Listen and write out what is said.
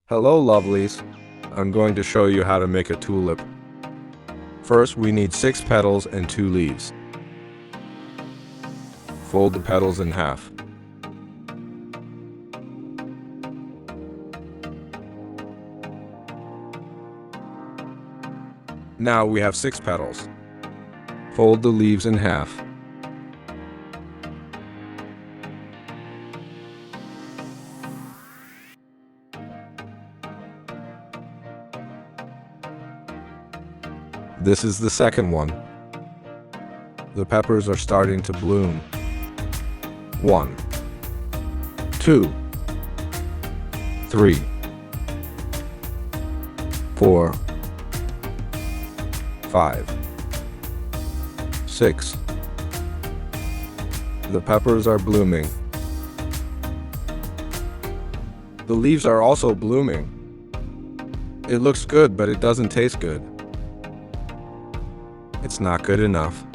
Hello lovelies, I'm going to show you how to make a tulip. First we need 6 petals and 2 leaves. Fold the petals in half. Now we have 6 petals. Fold the leaves in half. This is the second one. The peppers are starting to bloom. 1, 2, 3, 4, 5, 6. The peppers are blooming. The leaves are also blooming. It looks good, but it doesn't taste good. It's not good enough.